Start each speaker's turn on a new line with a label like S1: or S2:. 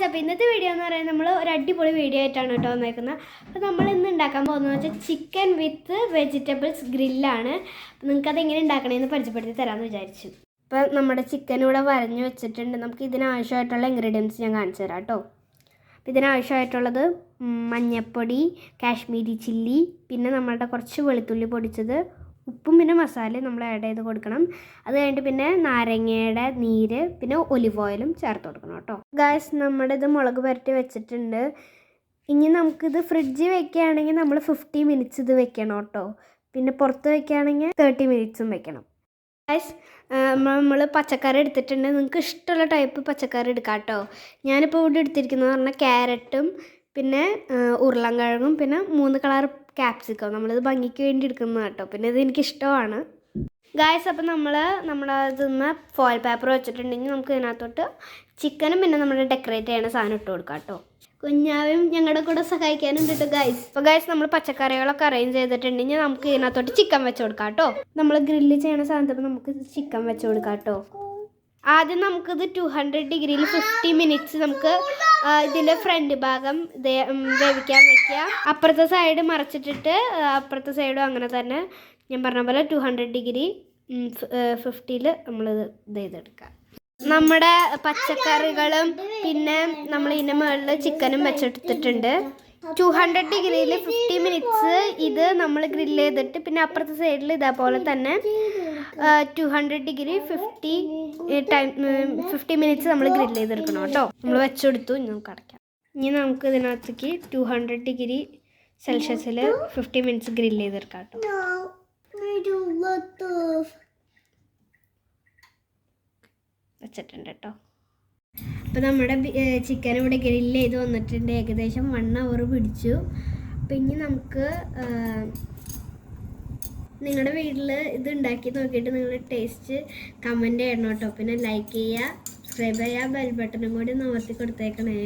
S1: Guys, അപ്പോൾ ഇന്നത്തെ video എന്ന് പറയുന്നത് നമ്മൾ ഒരു അടിപൊളി വീഡിയോ ആയിട്ടാണ് കേട്ടോ വന്നേക്കുന്നത്. അപ്പോൾ നമ്മൾ ഇന്ന് ഉണ്ടാക്കാൻ പോകുന്നത് വെച്ചാൽ ചിക്കൻ വിത്ത് വെജിറ്റബിൾസ് ഗ്രില്ലാണ്. അപ്പോൾ നിങ്ങൾക്കത് എങ്ങനെ ഉണ്ടാക്കണമെന്ന് പരിചയപ്പെടുത്തി തരാമെന്ന് വിചാരിച്ചു. അപ്പോൾ നമ്മുടെ ചിക്കൻ ഇവിടെ വരഞ്ഞ് വെച്ചിട്ടുണ്ട്. നമുക്ക് ഇതിനാവശ്യമായിട്ടുള്ള ഇൻഗ്രീഡിയൻസ് ഞാൻ കാണിച്ചു തരാം കേട്ടോ. അപ്പോൾ ഇതിനാവശ്യമായിട്ടുള്ളത് മഞ്ഞൾപ്പൊടി, കാശ്മീരി ചില്ലി, പിന്നെ നമ്മളുടെ കുറച്ച് വെളുത്തുള്ളി പൊടിച്ചത്, ഉപ്പും പിന്നെ മസാലയും നമ്മൾ ആഡ് ചെയ്ത് കൊടുക്കണം. അത് കഴിഞ്ഞിട്ട് പിന്നെ നാരങ്ങയുടെ നീര്, പിന്നെ ഒലിവ് ഓയിലും ചേർത്ത് കൊടുക്കണം കേട്ടോ. ഗായ്സ്, നമ്മുടെ ഇത് മുളക് പുരട്ടി വെച്ചിട്ടുണ്ട്. ഇനി നമുക്കിത് ഫ്രിഡ്ജിൽ വെക്കുകയാണെങ്കിൽ നമ്മൾ 50 മിനിറ്റ്സ് ഇത് വെക്കണം കേട്ടോ. പിന്നെ പുറത്ത് വെക്കുകയാണെങ്കിൽ 30 മിനിറ്റ്സും വെക്കണം. ഗായ്സ്, നമ്മൾ പച്ചക്കറി എടുത്തിട്ടുണ്ട്. നിങ്ങൾക്ക് ഇഷ്ടമുള്ള ടൈപ്പ് പച്ചക്കറി എടുക്കാം കേട്ടോ. ഞാനിപ്പോൾ ഇവിടെ എടുത്തിരിക്കുന്നത് പറഞ്ഞാൽ ക്യാരറ്റും പിന്നെ ഉരുളൻകിഴങ്ങും പിന്നെ 3 കളർ ക്യാപ്സിക്കം. നമ്മളിത് ഭംഗിക്ക് വേണ്ടി എടുക്കുന്നത് കേട്ടോ. പിന്നെ ഇത് എനിക്കിഷ്ടമാണ്. ഗായ്സ്, അപ്പം നമ്മളതിന്ന് ഫോയിൽ പേപ്പർ വെച്ചിട്ടുണ്ടെങ്കിൽ നമുക്ക് ഇതിനകത്തോട്ട് ചിക്കനും പിന്നെ നമ്മൾ ഡെക്കറേറ്റ് ചെയ്യണ സാധനം ഇട്ട് കൊടുക്കാം കേട്ടോ. കുഞ്ഞാവും ഞങ്ങളുടെ കൂടെ സഹായിക്കാനും കേട്ടോ ഗായ്സ്. അപ്പോൾ ഗായ്സ്, നമ്മൾ പച്ചക്കറികളൊക്കെ അറേഞ്ച് ചെയ്തിട്ടുണ്ടെങ്കിൽ നമുക്ക് ഇതിനകത്തോട്ട് ചിക്കൻ വെച്ച് കൊടുക്കാം കേട്ടോ. നമ്മൾ ഗ്രില്ല് ചെയ്യണ സാധനത്തിൽ നമുക്ക് ചിക്കൻ വെച്ച് കൊടുക്കാം കേട്ടോ. ആദ്യം നമുക്കിത് 200 ഡിഗ്രിയിൽ 50 മിനിറ്റ്സ് നമുക്ക് ഇതിൻ്റെ ഫ്രണ്ട് ഭാഗം വേവിക്കാൻ വയ്ക്കുക. അപ്പുറത്തെ സൈഡ് മറച്ചിട്ടിട്ട് അപ്പുറത്തെ സൈഡും അങ്ങനെ തന്നെ ഞാൻ പറഞ്ഞ പോലെ 200 ഡിഗ്രി 50ൽ നമ്മളിത് ചെയ്തെടുക്കുക. നമ്മുടെ പച്ചക്കറികളും പിന്നെ നമ്മൾ ഇതിൻ്റെ മുകളിൽ ചിക്കനും വെച്ചെടുത്തിട്ടുണ്ട്. 200 ഡിഗ്രിയിൽ 50 മിനിറ്റ്സ് ഇത് നമ്മൾ ഗ്രില്ല് ചെയ്തിട്ട് പിന്നെ അപ്പുറത്തെ സൈഡിൽ ഇതേപോലെ തന്നെ 200 ഡിഗ്രി 50 മിനിറ്റ്സ് നമ്മൾ ഗ്രില്ല് ചെയ്തെടുക്കണം കേട്ടോ. നമ്മൾ വെച്ചെടുത്തു. ഇനി നമുക്ക് അടയ്ക്കാം. ഇനി നമുക്ക് ഇതിനകത്തേക്ക് 200 ഡിഗ്രി സെൽഷ്യസിൽ 50 മിനിറ്റ്സ് ഗ്രില്ല് ചെയ്തെടുക്കാം കേട്ടോ. വെച്ചിട്ടുണ്ട് കേട്ടോ. അപ്പോൾ നമ്മുടെ ചിക്കൻ ഇവിടെ ഗ്രില്ല് ചെയ്ത് വന്നിട്ടുണ്ട്. ഏകദേശം 1 അവർ പിടിച്ചു. അപ്പം ഇനി നമുക്ക് നിങ്ങളുടെ വീട്ടിൽ ഇത് ഉണ്ടാക്കി നോക്കിയിട്ട് നിങ്ങളുടെ ടേസ്റ്റ് കമൻറ്റ് ചെയ്യണം കേട്ടോ. പിന്നെ ലൈക്ക് ചെയ്യുക, സബ്സ്ക്രൈബ് ചെയ്യുക, ബെൽ ബട്ടണും കൂടി അമർത്തി കൊടുത്തേക്കണേ.